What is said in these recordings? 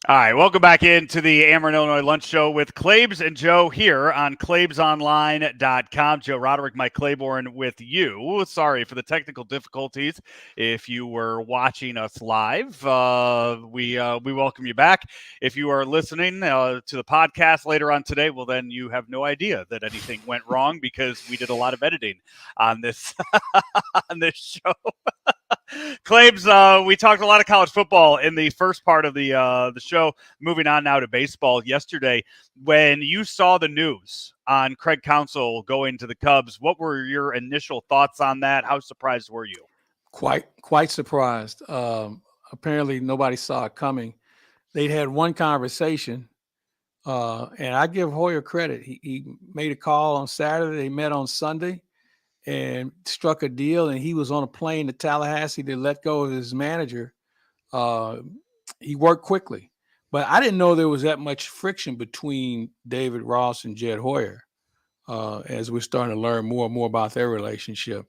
All right, welcome back into the Ameren, Illinois Lunch Show with Claibs and Joe here on ClaibsOnline.com. Joe Roderick, Mike Claiborne with you. Sorry for the technical difficulties. If you were watching us live, we welcome you back. If you are listening to the podcast later on today, well, then you have no idea that anything went wrong because we did a lot of editing on this on this show. Claibs, we talked a lot of college football in the first part of the show. Moving on now to baseball. Yesterday, when you saw the news on Craig Counsell going to the Cubs, what were your initial thoughts on that? How surprised were you? Quite surprised. Apparently, nobody saw it coming. They'd had one conversation, and I give Hoyer credit. He made a call on Saturday. They met on Sunday and struck a deal, and he was on a plane to Tallahassee to let go of his manager. Uh, he worked quickly, but I didn't know there was that much friction between David Ross and Jed Hoyer. As we're starting to learn more and more about their relationship,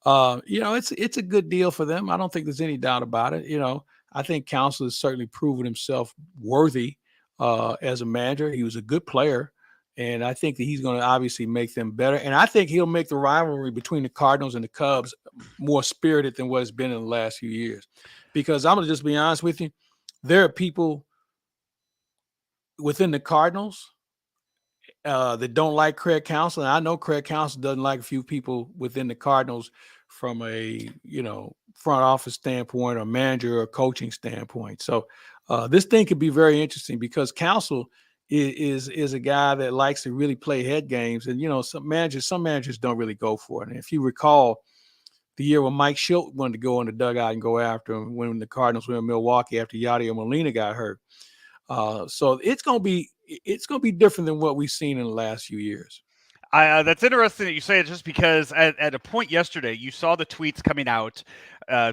it's a good deal for them. I don't think there's any doubt about it. I think Counsell has certainly proven himself worthy as a manager. He was a good player. And I think that he's going to obviously make them better. And I think he'll make the rivalry between the Cardinals and the Cubs more spirited than what it's been in the last few years. Because I'm going to just be honest with you, there are people within the Cardinals that don't like Craig Counsell. And I know Craig Counsell doesn't like a few people within the Cardinals from a, front office standpoint or manager or coaching standpoint. So this thing could be very interesting because Counsell is a guy that likes to really play head games. And, some managers don't really go for it. And if you recall the year when Mike Schilt wanted to go in the dugout and go after him when the Cardinals were in Milwaukee after Yadier Molina got hurt. So it's going to be different than what we've seen in the last few years. That's interesting that you say it just because at a point yesterday, you saw the tweets coming out.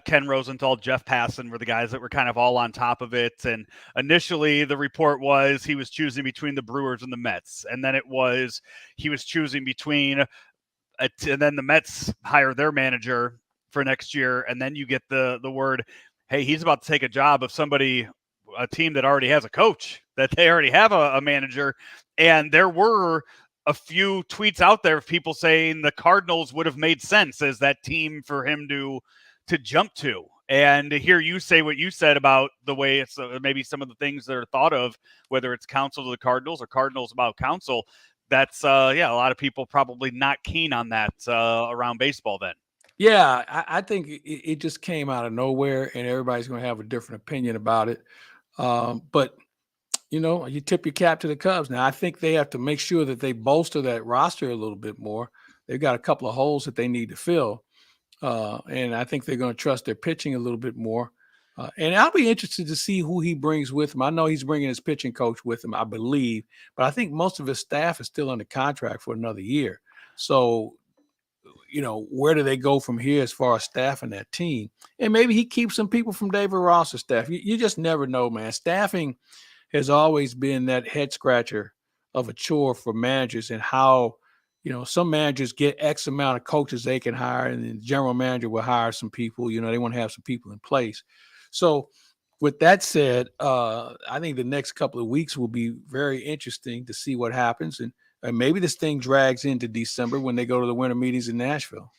Ken Rosenthal, Jeff Passan were the guys that were kind of all on top of it. And initially the report was he was choosing between the Brewers and the Mets. And then it was he was choosing between and then the Mets hire their manager for next year. And then you get the word, hey, he's about to take a job of a team that already has a coach, that they already have a manager. And there were a few tweets out there of people saying the Cardinals would have made sense as that team for him to jump to. And to hear you say what you said about the way it's maybe some of the things that are thought of, whether it's Counsell to the Cardinals or Cardinals about Counsell, that's a lot of people probably not keen on that around baseball then. Yeah, I think it just came out of nowhere, and everybody's going to have a different opinion about it. But you tip your cap to the Cubs. Now, I think they have to make sure that they bolster that roster a little bit more. They've got a couple of holes that they need to fill. And I think they're going to trust their pitching a little bit more. And I'll be interested to see who he brings with him. I know he's bringing his pitching coach with him, I believe. But I think most of his staff is still under contract for another year. So, where do they go from here as far as staffing that team? And maybe he keeps some people from David Ross's staff. You just never know, man. Staffing has always been that head scratcher of a chore for managers and how, some managers get X amount of coaches they can hire and the general manager will hire some people, they want to have some people in place. So with that said, I think the next couple of weeks will be very interesting to see what happens. And maybe this thing drags into December when they go to the winter meetings in Nashville.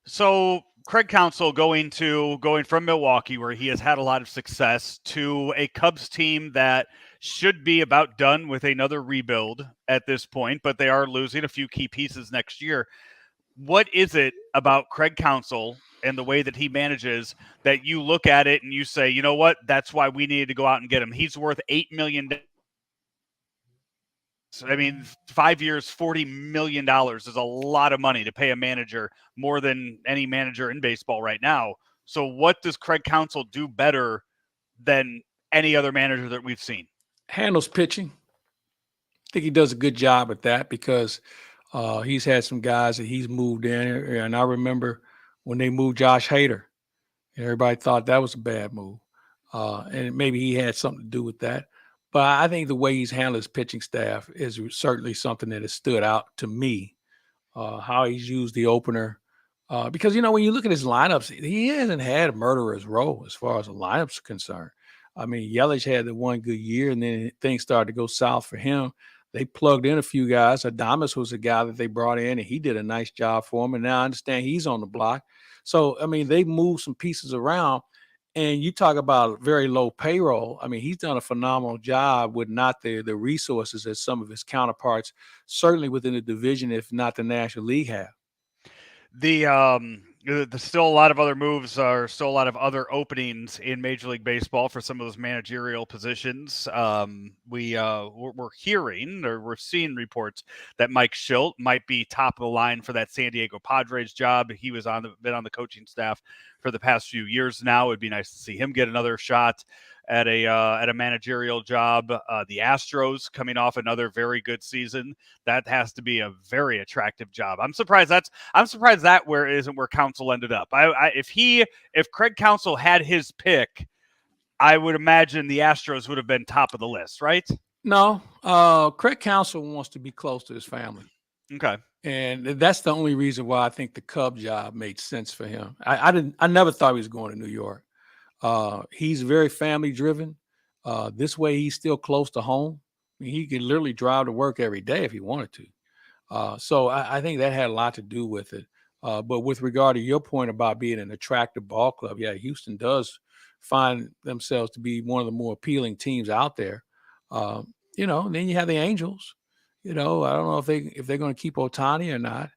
So Craig Counsell going from Milwaukee, where he has had a lot of success, to a Cubs team that should be about done with another rebuild at this point, but they are losing a few key pieces next year. What is it about Craig Counsell and the way that he manages that you look at it and you say, you know what, that's why we needed to go out and get him? He's worth $8 million. I mean, 5 years, $40 million is a lot of money to pay a manager, more than any manager in baseball right now. So what does Craig Counsell do better than any other manager that we've seen? Handles pitching. I think he does a good job at that because he's had some guys that he's moved in. And I remember when they moved Josh Hader, everybody thought that was a bad move. And maybe he had something to do with that. But I think the way he's handled his pitching staff is certainly something that has stood out to me. How he's used the opener. Because, when you look at his lineups, he hasn't had a murderer's row as far as the lineups are concerned. I mean, Yelich had the one good year, and then things started to go south for him. They plugged in a few guys. Adames was a guy that they brought in, and he did a nice job for him. And now I understand he's on the block. So, I mean, they moved some pieces around. And you talk about very low payroll. I mean, he's done a phenomenal job with not the resources as some of his counterparts, certainly within the division, if not the National League, have. There's still a lot of other moves, or still a lot of other openings in Major League Baseball for some of those managerial positions. We're hearing, or we're seeing reports that Mike Schilt might be top of the line for that San Diego Padres job. He was been on the coaching staff for the past few years now. It'd be nice to see him get another shot at a managerial job. The Astros coming off another very good season. That has to be a very attractive job. I'm surprised that where isn't where Counsell ended up. If Craig Counsell had his pick, I would imagine the Astros would have been top of the list, right? No, Craig Counsell wants to be close to his family. Okay. And that's the only reason why I think the Cub job made sense for him. I never thought he was going to New York. He's very family driven. This way he's still close to home. I mean, he could literally drive to work every day if he wanted to. So I think that had a lot to do with it. But with regard to your point about being an attractive ball club, yeah, Houston does find themselves to be one of the more appealing teams out there. Then you have the Angels. I don't know if they're going to keep Ohtani or not.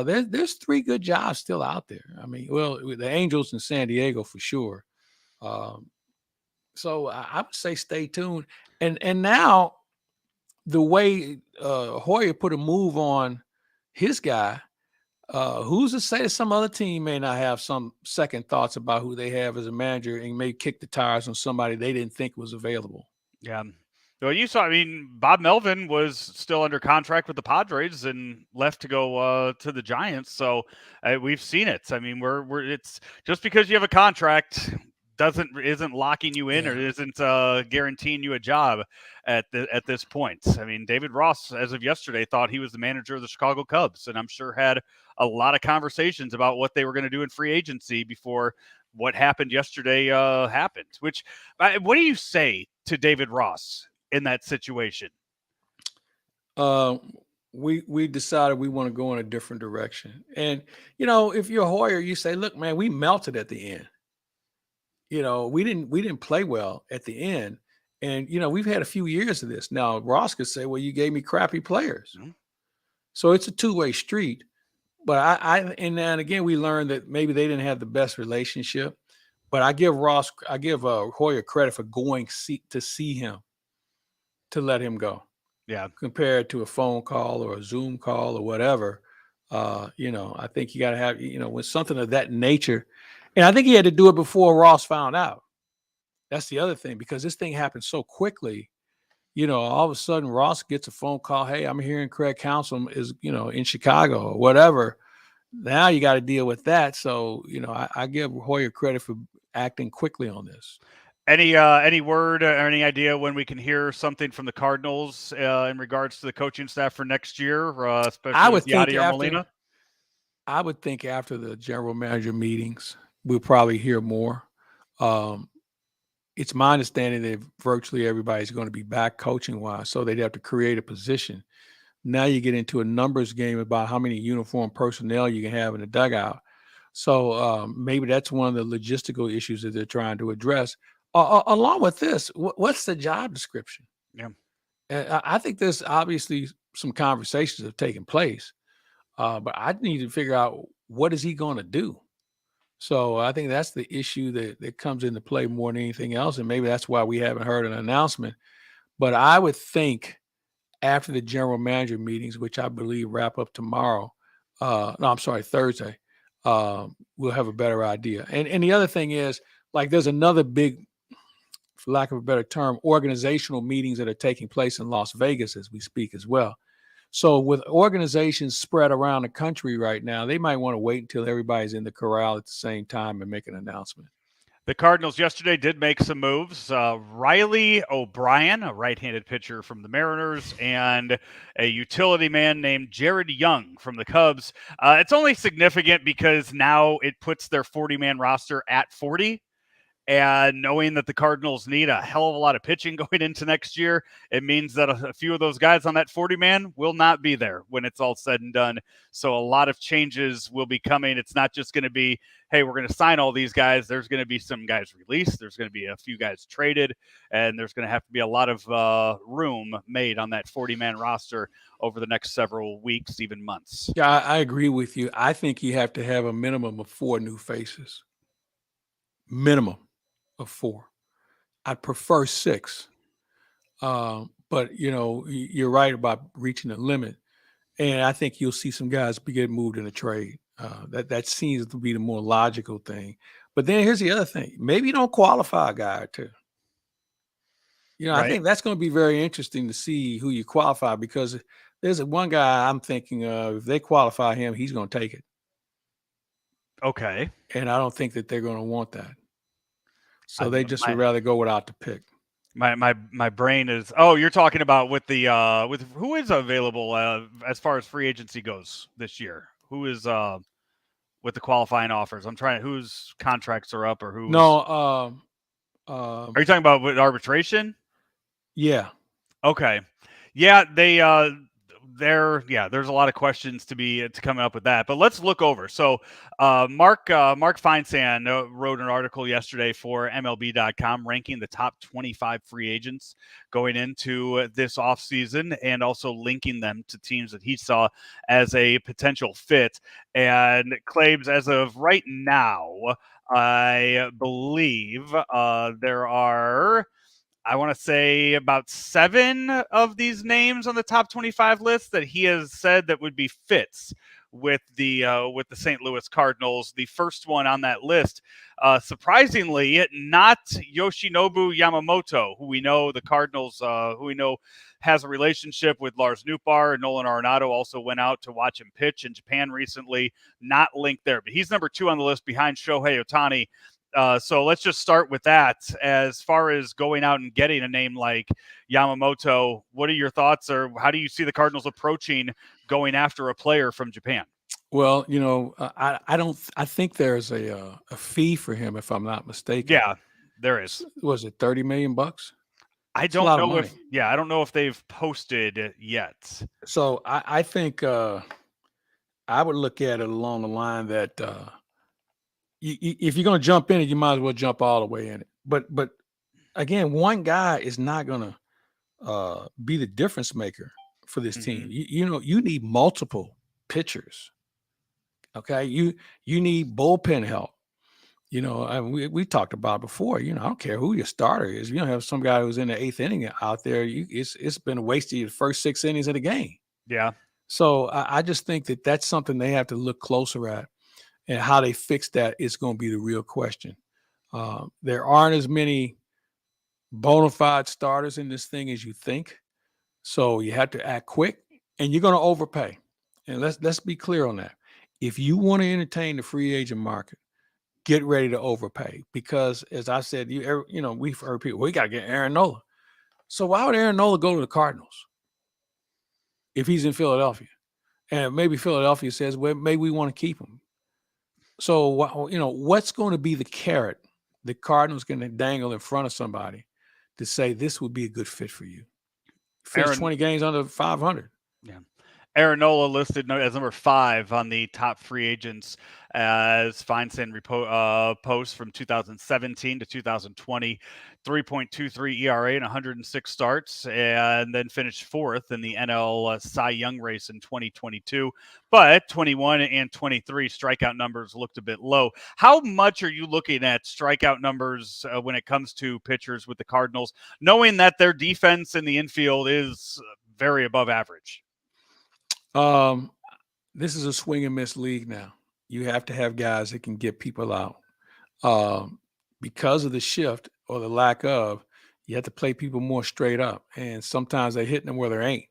There's three good jobs still out there. I mean, well, the Angels in San Diego for sure. So I would say stay tuned. And now the way Hoyer put a move on his guy, who's to say that some other team may not have some second thoughts about who they have as a manager and may kick the tires on somebody they didn't think was available? Yeah. Well, Bob Melvin was still under contract with the Padres and left to go to the Giants. So we've seen it. I mean, it's just because you have a contract isn't locking you in, or isn't guaranteeing you a job at this point. I mean, David Ross, as of yesterday, thought he was the manager of the Chicago Cubs, and I'm sure had a lot of conversations about what they were going to do in free agency before what happened yesterday happened. What do you say to David Ross in that situation? We decided we want to go in a different direction. And, if you're Hoyer, you say, look, man, we melted at the end. We didn't play well at the end. And, we've had a few years of this. Now, Ross could say, well, you gave me crappy players. Mm-hmm. So it's a two-way street. But and then again, we learned that maybe they didn't have the best relationship. But I give Hoyer credit for going to see him, to let him go. Yeah. Compared to a phone call or a Zoom call or whatever. I think you got to have, with something of that nature. And I think he had to do it before Ross found out. That's the other thing, because this thing happened so quickly. All of a sudden Ross gets a phone call. Hey, I'm hearing Craig Counsell is, in Chicago or whatever. Now you got to deal with that. So, I give Hoyer credit for acting quickly on this. Any word or any idea when we can hear something from the Cardinals in regards to the coaching staff for next year, especially with Yadier Molina? I would think after the general manager meetings, we'll probably hear more. It's my understanding that virtually everybody's going to be back coaching-wise, so they'd have to create a position. Now you get into a numbers game about how many uniform personnel you can have in the dugout. So maybe that's one of the logistical issues that they're trying to address. Along with this, what's the job description? Yeah, I think there's obviously some conversations have taken place, but I need to figure out what is he going to do. So I think that's the issue that comes into play more than anything else, and maybe that's why we haven't heard an announcement. But I would think after the general manager meetings, which I believe wrap up tomorrow, Thursday, we'll have a better idea. And the other thing is, like, there's another big, for lack of a better term, organizational meetings that are taking place in Las Vegas as we speak as well. So with organizations spread around the country right now, they might want to wait until everybody's in the corral at the same time and make an announcement. The Cardinals yesterday did make some moves. Riley O'Brien, a right-handed pitcher from the Mariners, and a utility man named Jared Young from the Cubs. It's only significant because now it puts their 40-man roster at 40. And knowing that the Cardinals need a hell of a lot of pitching going into next year, it means that a few of those guys on that 40-man will not be there when it's all said and done. So a lot of changes will be coming. It's not just going to be, hey, we're going to sign all these guys. There's going to be some guys released. There's going to be a few guys traded, and there's going to have to be a lot of room made on that 40-man roster over the next several weeks, even months. Yeah, I agree with you. I think you have to have a minimum of 4 new faces. Minimum of 4. I'd prefer 6. But you're right about reaching the limit. And I think you'll see some guys get moved in a trade. That seems to be the more logical thing. But then here's the other thing. Maybe you don't qualify a guy or two. I Right. think that's going to be very interesting to see who you qualify, because there's one guy I'm thinking of. If they qualify him, he's going to take it. Okay. And I don't think that they're going to want that. So they just would rather go without the pick. My brain is. Oh, you're talking about with the with who is available as far as free agency goes this year? Who is with the qualifying offers? I'm trying. Whose contracts are up or who's? No. Are you talking about with arbitration? Yeah. Okay. Yeah, there's a lot of questions to coming up with that. But let's look over. So Mark Feinsand wrote an article yesterday for MLB.com ranking the top 25 free agents going into this offseason, and also linking them to teams that he saw as a potential fit. And claims as of right now, I believe there are, I want to say, about 7 of these names on the top 25 list that he has said that would be fits with the St. Louis Cardinals. The first one on that list, surprisingly, not Yoshinobu Yamamoto, who we know the Cardinals, who we know has a relationship with Lars Nootbaar. Nolan Arenado also went out to watch him pitch in Japan recently. Not linked there, but he's number 2 on the list behind Shohei Ohtani. So let's just start with that. As far as going out and getting a name like Yamamoto, what are your thoughts, or how do you see the Cardinals approaching going after a player from Japan? Well, I think there's a fee for him, if I'm not mistaken. Yeah, there is. Was it $30 million? I It's a lot don't of know money. I don't know if they've posted yet. So I think I would look at it along the line that if you're going to jump in it, you might as well jump all the way in it. But again, one guy is not going to be the difference maker for this team. You need multiple pitchers. Okay, you need bullpen help. We talked about before. I don't care who your starter is. You don't have some guy who's in the 8th inning out there. It's been a waste of the first 6 innings of the game. Yeah. So I just think that that's something they have to look closer at, and how they fix that is going to be the real question. There aren't as many bona fide starters in this thing as you think, so you have to act quick, and you're going to overpay. And let's be clear on that. If you want to entertain the free agent market, get ready to overpay, because, as I said, we've heard people, we got to get Aaron Nola. So why would Aaron Nola go to the Cardinals if he's in Philadelphia? And maybe Philadelphia says, well, maybe we want to keep him. So, what's going to be the carrot the Cardinals going to dangle in front of somebody to say this would be a good fit for you? Finish 20 games under 500. Yeah. Aaron Nola listed as number 5 on the top free agents, as Feinsand posts from 2017 to 2020, 3.23 ERA and 106 starts, and then finished 4th in the NL Cy Young race in 2022. But 21 and 23 strikeout numbers looked a bit low. How much are you looking at strikeout numbers when it comes to pitchers with the Cardinals, knowing that their defense in the infield is very above average? This is a swing and miss league now. You have to have guys that can get people out. Because of the shift or the lack of, you have to play people more straight up. And sometimes they're hitting them where there ain't.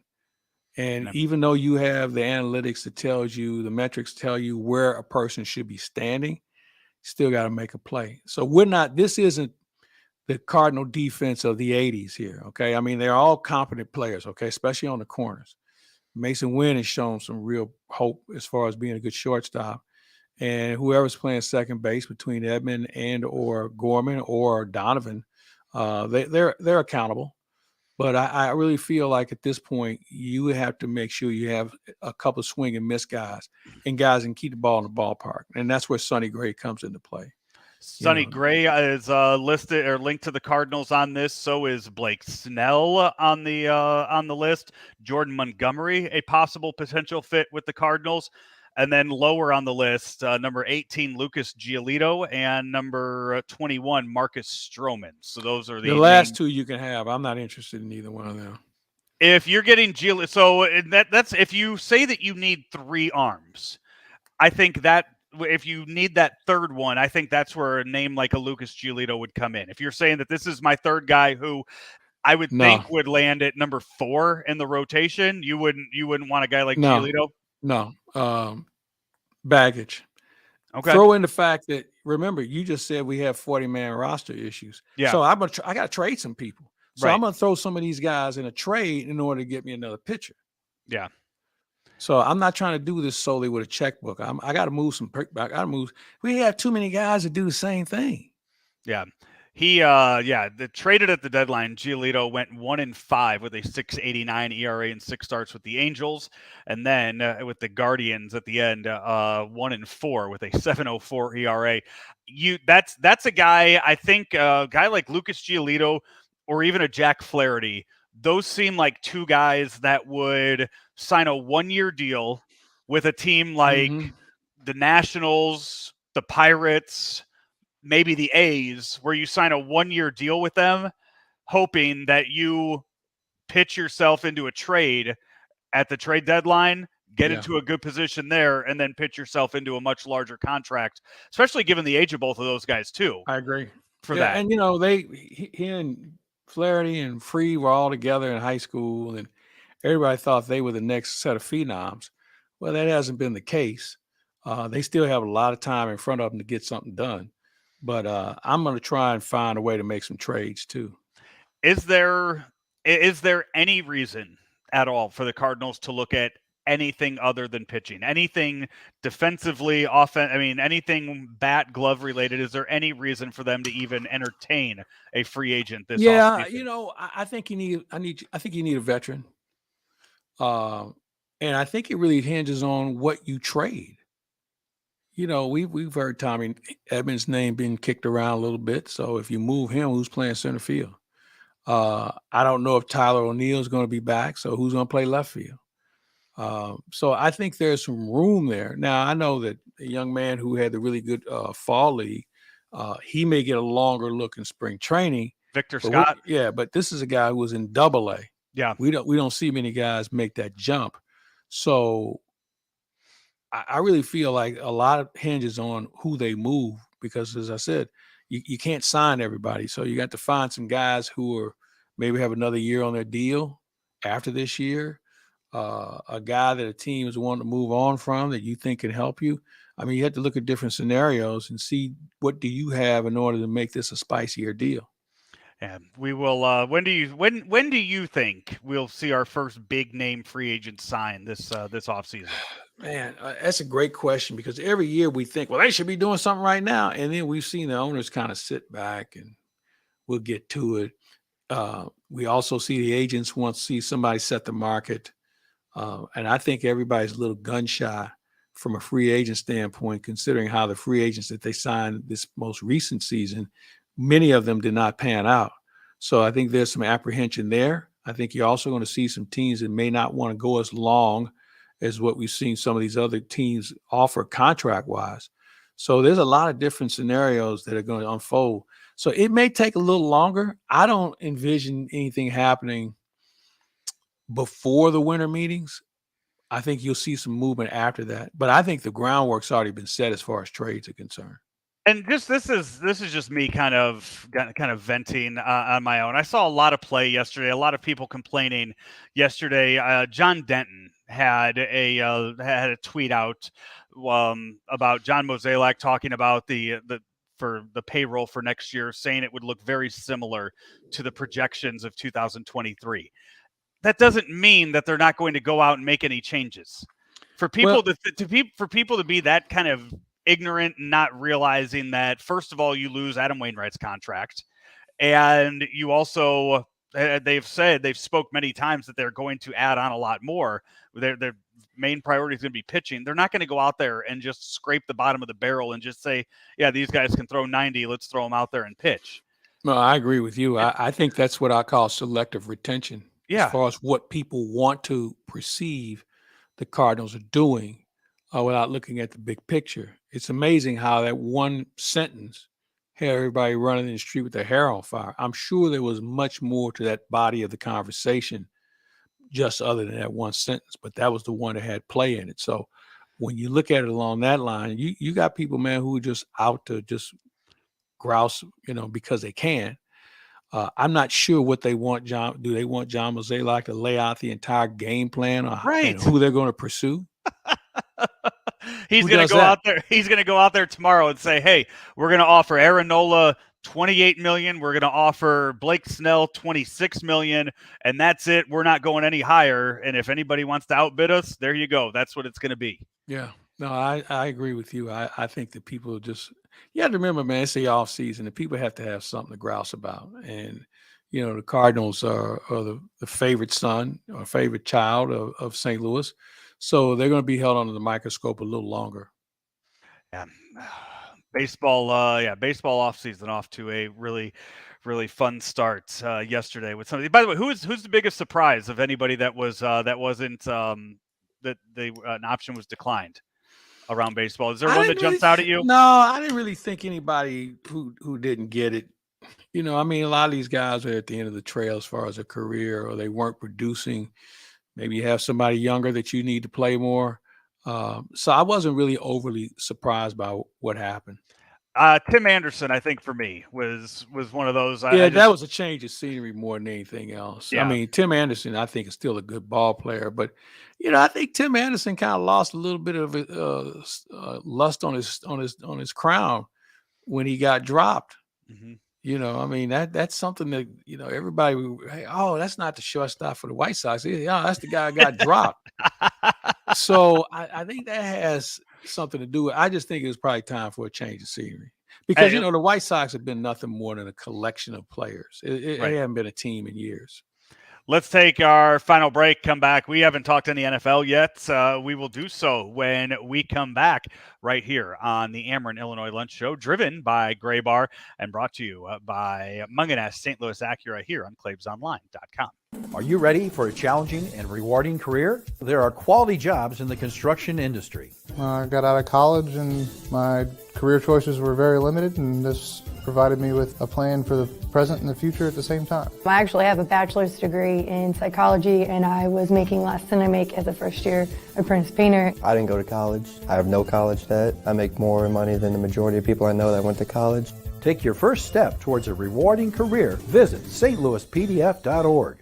And even though you have the analytics that tells you, the metrics tell you where a person should be standing, still got to make a play. So this isn't the Cardinal defense of the 80s here. Okay. I mean, they're all competent players. Okay. Especially on the corners. Mason Wynn has shown some real hope as far as being a good shortstop. and whoever's playing second base between Edman and or Gorman or Donovan, they're accountable. But I really feel like at this point you have to make sure you have a couple of swing and miss guys and guys can keep the ball in the ballpark, and that's where Sonny Gray comes into play. You Sonny know, Gray is listed or linked to the Cardinals on this. So is Blake Snell on the list. Jordan Montgomery, a possible potential fit with the Cardinals. And then lower on the list, number 18, Lucas Giolito, and number 21, Marcus Stroman. So those are the the last names. two you can have. I'm not interested in either one of them. If you're getting Giolito, so that's if you say that you need 3 arms, I think that if you need that third one, I think that's where a name like a Lucas Giolito would come in. If you're saying that this is my third guy who I would No, think would land at number 4 in the rotation, you wouldn't want a guy like no, Giolito? no. Baggage. Okay. Throw in the fact that remember you just said we have 40-man roster issues. Yeah. So I got to trade some people. So Right. I'm going to throw some of these guys in a trade in order to get me another pitcher. Yeah. So I'm not trying to do this solely with a checkbook. I got to move some. I got to move. We have too many guys that do the same thing. Yeah. He the traded at the deadline, Giolito went 1-5 with a 6.89 ERA and 6 starts with the Angels, and then with the Guardians at the end, 1-4 with a 7.04 ERA. That's a guy, I think a guy like Lucas Giolito or even a Jack Flaherty, those seem like 2 guys that would sign a 1-year deal with a team like the Nationals, the Pirates, maybe the A's, where you sign a 1-year deal with them, hoping that you pitch yourself into a trade at the trade deadline, get into a good position there, and then pitch yourself into a much larger contract, especially given the age of both of those guys, too. I agree. For Yeah, that. and he and Flaherty and Free were all together in high school, and everybody thought they were the next set of phenoms. Well, that hasn't been the case. They still have a lot of time in front of them to get something done. But I'm going to try and find a way to make some trades too. Is there any reason at all for the Cardinals to look at anything other than pitching? Anything defensively, anything bat glove related? Is there any reason for them to even entertain a free agent this offseason? I think you need a veteran. And I think it really hinges on what you trade. We've heard Tommy Edmonds' name being kicked around a little bit. So if you move him, who's playing center field? I don't know if Tyler O'Neill is going to be back. So who's going to play left field? So I think there's some room there. Now, I know that a young man who had the really good fall league, he may get a longer look in spring training. Victor Scott? But this is a guy who was in Double-A. Yeah. We don't see many guys make that jump. So I really feel like a lot of hinges on who they move because, as I said, you can't sign everybody. So you got to find some guys who are maybe have another year on their deal after this year. A guy that a team is wanting to move on from that you think can help you. I mean, you have to look at different scenarios and see what do you have in order to make this a spicier deal. And we will. When do you think we'll see our first big name free agent sign this offseason? Man, that's a great question because every year we think, well, they should be doing something right now, and then we've seen the owners kind of sit back, and we'll get to it. We also see the agents want to see somebody set the market, and I think everybody's a little gun shy from a free agent standpoint, considering how the free agents that they signed this most recent season, many of them did not pan out. So I think there's some apprehension there. I think you're also going to see some teams that may not want to go as long as what we've seen some of these other teams offer contract-wise. So there's a lot of different scenarios that are going to unfold. So it may take a little longer. I don't envision anything happening before the winter meetings. I think you'll see some movement after that. But I think the groundwork's already been set as far as trades are concerned. And just this is just me kind of venting on my own. I saw a lot of play yesterday. A lot of people complaining yesterday. John Denton had a tweet out about John Mozeliak talking about the payroll for next year, saying it would look very similar to the projections of 2023. That doesn't mean that they're not going to go out and make any changes. For people to be that kind of ignorant, not realizing that, first of all, you lose Adam Wainwright's contract. And you also, they've spoke many times that they're going to add on a lot more. Their main priority is going to be pitching. They're not going to go out there and just scrape the bottom of the barrel and just say, yeah, these guys can throw 90. Let's throw them out there and pitch. No, I agree with you. I think that's what I call selective retention, as Yeah. far as what people want to perceive the Cardinals are doing without looking at the big picture. It's amazing how that one sentence had everybody running in the street with their hair on fire. I'm sure there was much more to that body of the conversation, just other than that one sentence, but that was the one that had play in it. So when you look at it along that line, you got people, man, who are just out to just grouse, because they can. I'm not sure what they want. Do they want John Mozeliak to lay out the entire game plan and who they're going to pursue? He's going to go out there. He's going to go out there tomorrow and say, "Hey, we're going to offer Aaron Nola $28 million. We're going to offer Blake Snell $26 million, and that's it. We're not going any higher. And if anybody wants to outbid us, there you go. That's what it's going to be." Yeah. No, I agree with you. I think that people just, you have to remember, man, it's the off season and people have to have something to grouse about. And, the Cardinals are the favorite son or favorite child of St. Louis. So they're going to be held under the microscope a little longer. Yeah. Baseball offseason off to a really, really fun start yesterday with somebody. By the way, who's the biggest surprise of anybody that wasn't that an option was declined around baseball? Is there one that jumps out at you? No, I didn't really think anybody who didn't get it. A lot of these guys are at the end of the trail as far as a career, or they weren't producing. Maybe you have somebody younger that you need to play more. So I wasn't really overly surprised by what happened. Tim Anderson, I think for me was one of those. That was a change of scenery more than anything else. Yeah. I mean, Tim Anderson, I think, is still a good ball player, but I think Tim Anderson kind of lost a little bit of lust on his crown when he got dropped. Mm-hmm. That's something that everybody. Hey, oh, that's not the shortstop for the White Sox. Yeah, that's the guy who got dropped. So I think that has something to do with. I just think it was probably time for a change of scenery because the White Sox have been nothing more than a collection of players. They haven't been a team in years. Let's take our final break, come back. We haven't talked any NFL yet. We will do so when we come back right here on the Ameren, Illinois Lunch Show, driven by Gray Bar and brought to you by Munganess St. Louis Acura here on ClaibsOnline.com. Are you ready for a challenging and rewarding career? There are quality jobs in the construction industry. I got out of college and my career choices were very limited, and this provided me with a plan for the present and the future at the same time. I actually have a bachelor's degree in psychology, and I was making less than I make as a first-year apprentice painter. I didn't go to college. I have no college debt. I make more money than the majority of people I know that went to college. Take your first step towards a rewarding career. Visit stlouispdf.org.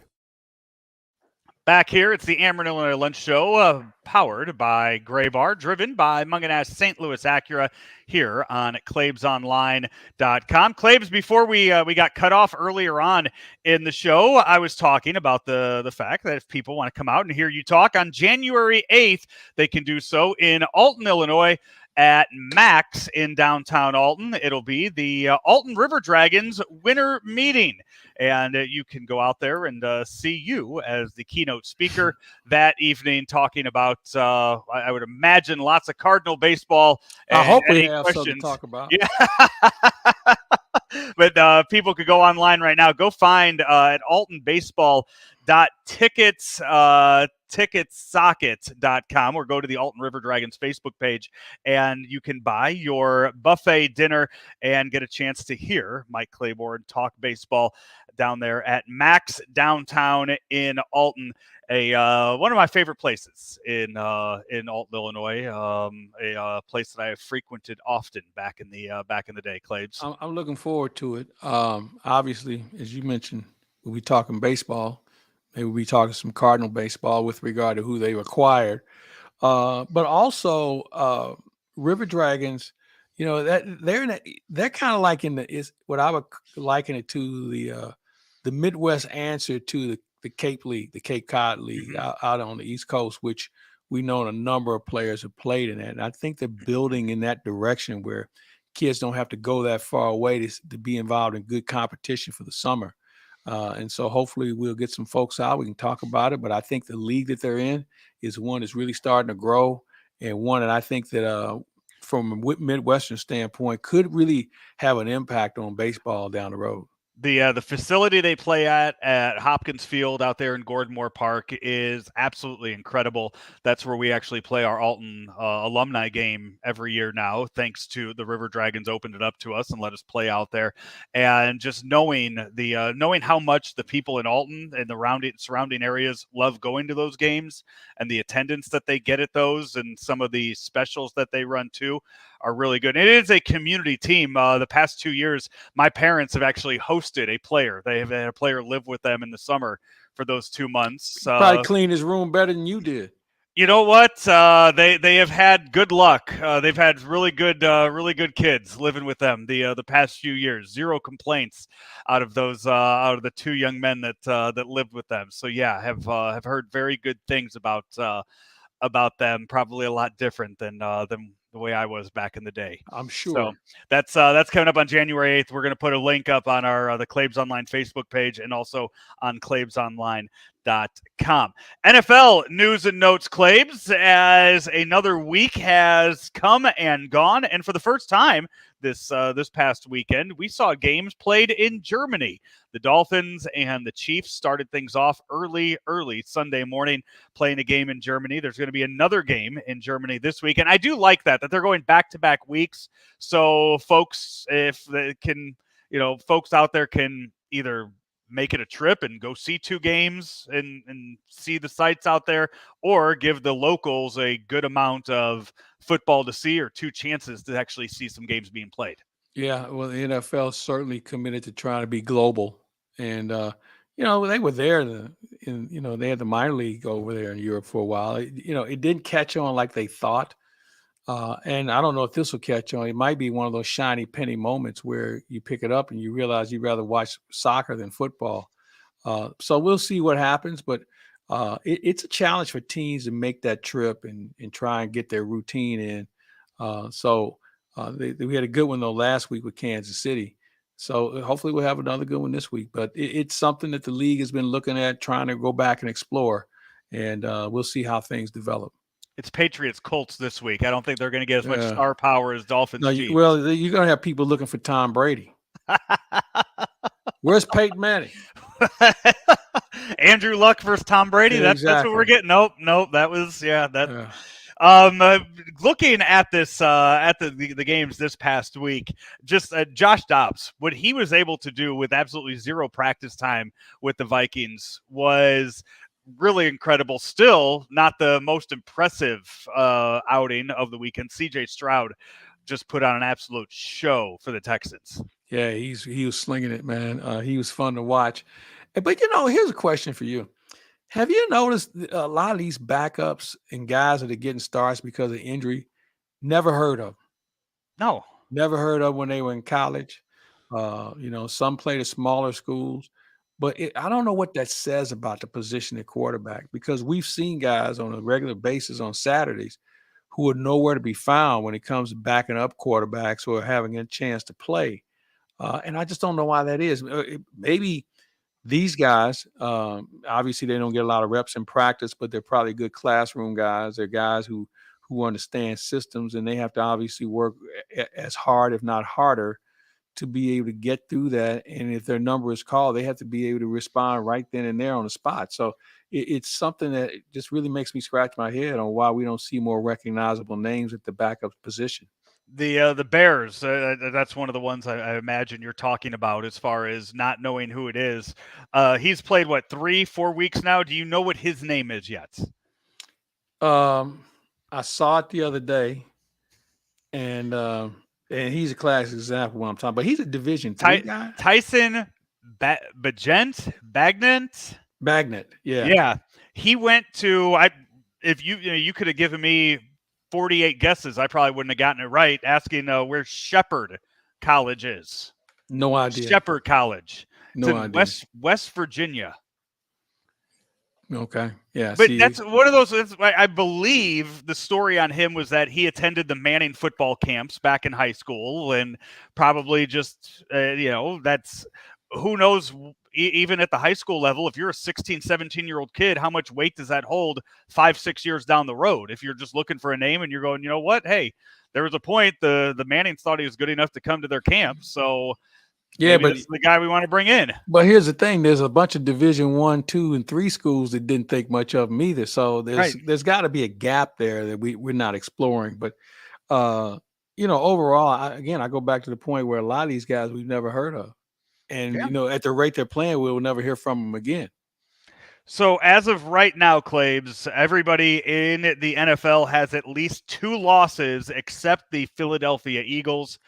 Back here, it's the Ameren, Illinois Lunch Show, powered by Gray Bar, driven by Munganess St. Louis Acura here on ClaibsOnline.com. Claibs, before we got cut off earlier on in the show, I was talking about the fact that if people want to come out and hear you talk on January 8th, they can do so in Alton, Illinois, at Max in downtown Alton. It'll be the Alton River Dragons winter meeting. And you can go out there and see you as the keynote speaker that evening, talking about, I would imagine, lots of Cardinal baseball. I hope we have something to talk about. Yeah. But people could go online right now. Go find at altonbaseball.ticketsocket.com or go to the Alton River Dragons Facebook page, and you can buy your buffet dinner and get a chance to hear Mike Claiborne talk baseball down there at Max downtown in Alton. One of my favorite places in Alton, Illinois. A place that I have frequented often back in the day. Claibs. I'm looking forward to it. Obviously, as you mentioned, we'll be talking baseball. Maybe we'll be talking some Cardinal baseball with regard to who they acquired, but also River Dragons. That they're kind of like is what I would liken it to the Midwest answer to the Cape League, the Cape Cod League, out on the East Coast, which we know a number of players have played in that. And I think they're building in that direction where kids don't have to go that far away to be involved in good competition for the summer. And so hopefully we'll get some folks out. We can talk about it. But I think the league that they're in is one that's really starting to grow, and one that I think that from a Midwestern standpoint could really have an impact on baseball down the road. The facility they play at Hopkins Field out there in Gordon Moore Park is absolutely incredible. That's where we actually play our Alton alumni game every year now, thanks to the River Dragons opened it up to us and let us play out there. And just knowing how much the people in Alton and the surrounding areas love going to those games, and the attendance that they get at those, and some of the specials that they run too, are really good. It is a community team. The past 2 years, my parents have actually hosted a player. They have had a player live with them in the summer for those 2 months. Probably clean his room better than you did. You know what? They have had good luck. They've had really good kids living with them the past few years. Zero complaints out of the 2 young men that lived with them. So yeah, have heard very good things about them. Probably a lot different than the way I was back in the day. I'm sure. So that's coming up on January 8th. We're going to put a link up on our the Claibs Online Facebook page and also on claibsonline.com. NFL news and notes, Claibs, as another week has come and gone, and for the first time this past weekend, we saw games played in Germany. The Dolphins and the Chiefs started things off early Sunday morning playing a game in Germany. There's going to be another game in Germany this week, and I do like that they're going back-to-back weeks. So folks, if they can, folks out there can either make it a trip and go see 2 games and see the sights out there, or give the locals a good amount of football to see, or 2 chances to actually see some games being played. Yeah, well, the NFL is certainly committed to trying to be global. And, they were there they had the minor league over there in Europe for a while. It didn't catch on like they thought. And I don't know if this will catch on. It might be one of those shiny penny moments where you pick it up and you realize you'd rather watch soccer than football. So we'll see what happens. But it's a challenge for teams to make that trip and try and get their routine in. We had a good one, though, last week with Kansas City. So hopefully we'll have another good one this week. But it's something that the league has been looking at, trying to go back and explore. And we'll see how things develop. It's Patriots Colts this week. I don't think they're going to get as much star power as Dolphins. Chiefs. Well, you're going to have people looking for Tom Brady. Where's Peyton Manning? Andrew Luck versus Tom Brady. Yeah, that's what we're getting. Nope. That was looking at this at the games this past week, just Josh Dobbs, what he was able to do with absolutely zero practice time with the Vikings was really incredible. Still not the most impressive outing of the weekend. CJ Stroud just put on an absolute show for the Texans. Yeah, he was slinging it, man. He was fun to watch. But here's a question for you. Have you noticed a lot of these backups and guys that are getting starts because of injury, never heard of? No. Never heard of when they were in college. Some played at smaller schools. But I don't know what that says about the position at quarterback, because we've seen guys on a regular basis on Saturdays who are nowhere to be found when it comes to backing up quarterbacks or having a chance to play. And I just don't know why that is. Maybe these guys, obviously they don't get a lot of reps in practice, but they're probably good classroom guys. They're guys who understand systems, and they have to obviously work as hard, if not harder, to be able to get through that. And if their number is called, they have to be able to respond right then and there on the spot. So it's something that just really makes me scratch my head on why we don't see more recognizable names at the backup position. The Bears, that's one of the ones I imagine you're talking about as far as not knowing who it is. He's played, 3-4 weeks now? Do you know what his name is yet? I saw it the other day, and he's a classic example of what I'm talking about. He's a Division III guy. Tyson Bagnet. Yeah. He went to if you could have given me 48 guesses, I probably wouldn't have gotten it right. Asking where Shepherd College is. No idea. Shepherd College. No idea. West Virginia. Okay. Yeah. But See, that's one of those. I believe the story on him was that he attended the Manning football camps back in high school, and probably just that's who knows. Even at the high school level, if you're a 16, 17-year-old kid, how much weight does that hold 5-6 years down the road? If you're just looking for a name and you're going, you know what? Hey, there was a point the Mannings thought he was good enough to come to their camp, so yeah, maybe but this is the guy we want to bring in. But here's the thing: there's a bunch of Division 1, 2, and 3 schools that didn't think much of him either. So Right. there's got to be a gap there that we're not exploring. But overall, I go back to the point where a lot of these guys we've never heard of, and Yeah. at the rate they're playing, we'll never hear from them again. So as of right now, Claves, everybody in the NFL has at least 2 losses except the Philadelphia Eagles.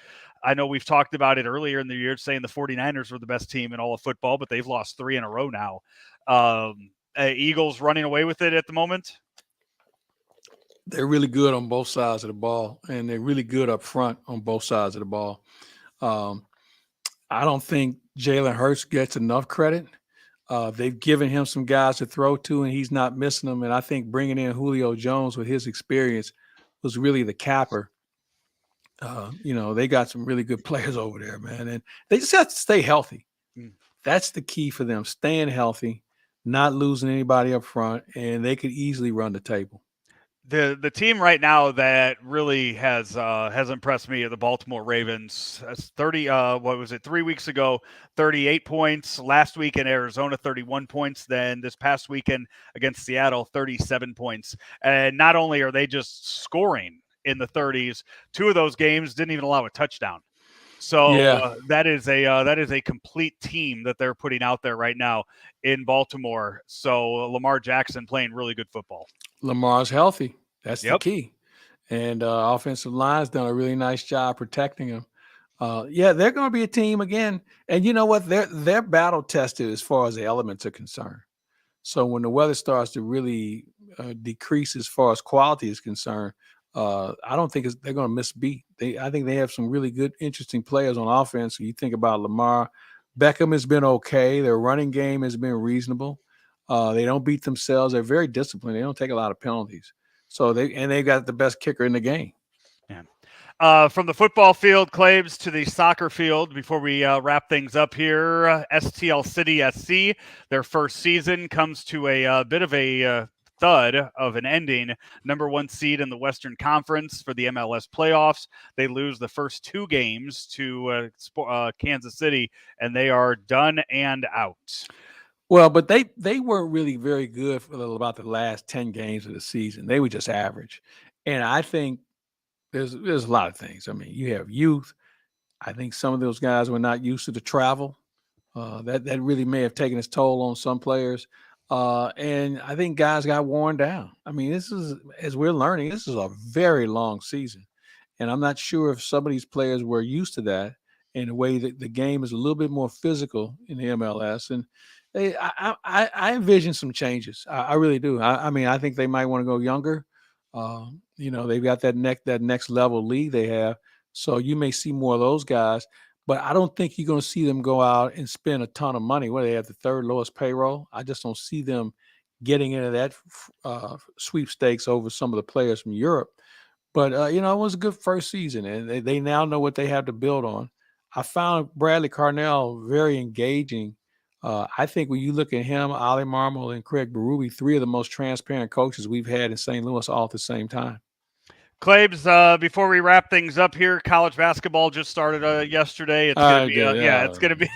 I know we've talked about it earlier in the year saying the 49ers were the best team in all of football, but they've lost 3 in a row now. Eagles running away with it at the moment? They're really good on both sides of the ball, and they're really good up front on both sides of the ball. I don't think Jalen Hurts gets enough credit. They've given him some guys to throw to, and he's not missing them. And I think bringing in Julio Jones with his experience was really the capper. They got some really good players over there, man, and they just have to stay healthy. That's the key for them: staying healthy, not losing anybody up front, and they could easily run the table. The team right now that really has impressed me are the Baltimore Ravens. 3 weeks ago, 38 points. Last week in Arizona, 31 points. Then this past weekend against Seattle, 37 points. And not only are they just scoring in the 30s, 2 of those games didn't even allow a touchdown. So that is a complete team that they're putting out there right now in Baltimore. So Lamar Jackson playing really good football. Lamar's healthy. That's the key. And offensive line's done a really nice job protecting him. They're going to be a team again. And you know what? They're battle tested as far as the elements are concerned. So when the weather starts to really decrease as far as quality is concerned, I don't think they're going to miss a beat. I think they have some really good, interesting players on offense. So you think about Lamar. Beckham has been okay. Their running game has been reasonable. They don't beat themselves. They're very disciplined. They don't take a lot of penalties. So they've got the best kicker in the game. Yeah. From the football field, Claves, to the soccer field, before we wrap things up here, STL City SC, their first season comes to a bit of a thud of an ending. Number 1 seed in the Western Conference for the MLS playoffs. They lose the first 2 games to Kansas City, and they are done and out. Well, but they weren't really very good for about the last 10 games of the season. They were just average. And I think there's a lot of things. I mean, you have youth. I think some of those guys were not used to the travel. That really may have taken its toll on some players. And I think guys got worn down. I mean, as we're learning, this is a very long season. And I'm not sure if some of these players were used to that in a way that the game is a little bit more physical in the MLS. And I envision some changes. I really do. I mean, I think they might want to go younger. They've got that next level league they have. So you may see more of those guys, but I don't think you're going to see them go out and spend a ton of money. They have the 3rd lowest payroll. I just don't see them getting into that sweepstakes over some of the players from Europe. But, it was a good first season, and they now know what they have to build on. I found Bradley Carnell very engaging. I think when you look at him, Ali Marmol, and Craig Berube, 3 of the most transparent coaches we've had in St. Louis all at the same time. Claves, before we wrap things up here, college basketball just started yesterday. It's gonna be it's gonna be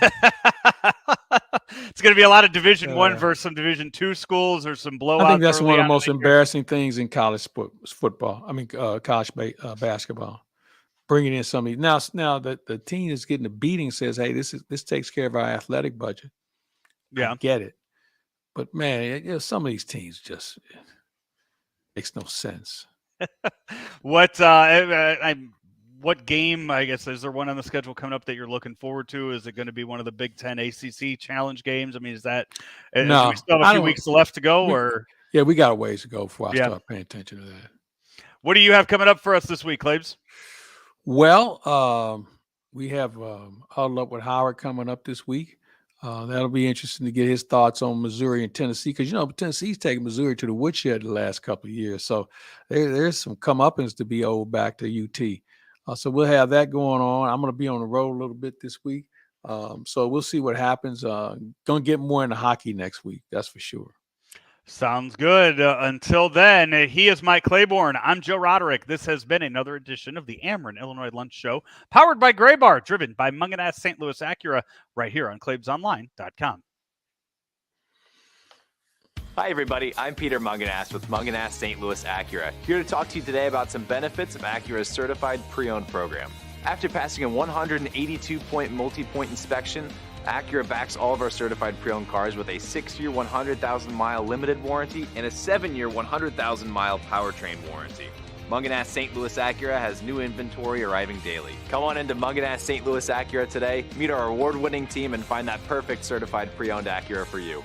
it's gonna be a lot of Division 1 versus some Division 2 schools, or some blowouts. I think that's one of the most embarrassing things in college football. I mean, college basketball. Bringing in some of these now that the team is getting a beating says, hey, this takes care of our athletic budget. Yeah, I get it, but man, some of these teams just makes no sense. What game, I guess, is there one on the schedule coming up that you're looking forward to? Is it going to be one of the Big Ten ACC challenge games? I mean, do we still have a few weeks left to go? We got a ways to go before I start paying attention to that. What do you have coming up for us this week, Claves? Well, we have Huddle Up with Howard coming up this week. That'll be interesting to get his thoughts on Missouri and Tennessee, because Tennessee's taken Missouri to the woodshed the last couple of years. So there's some comeuppance to be owed back to UT. So we'll have that going on. I'm going to be on the road a little bit this week, so we'll see what happens. Going to get more into hockey next week, that's for sure. Sounds good. Until then, he is Mike Claiborne. I'm Joe Roderick. This has been another edition of the Ameren Illinois Lunch Show, powered by Gray Bar, driven by Munganast St. Louis Acura, right here on ClaibsOnline.com. Hi, everybody. I'm Peter Munganast with Munganast St. Louis Acura, here to talk to you today about some benefits of Acura's certified pre-owned program. After passing a 182-point multi-point inspection, Acura backs all of our certified pre-owned cars with a 6-year, 100,000-mile limited warranty and a 7-year, 100,000-mile powertrain warranty. Munganast St. Louis Acura has new inventory arriving daily. Come on into Munganast St. Louis Acura today, meet our award-winning team, and find that perfect certified pre-owned Acura for you.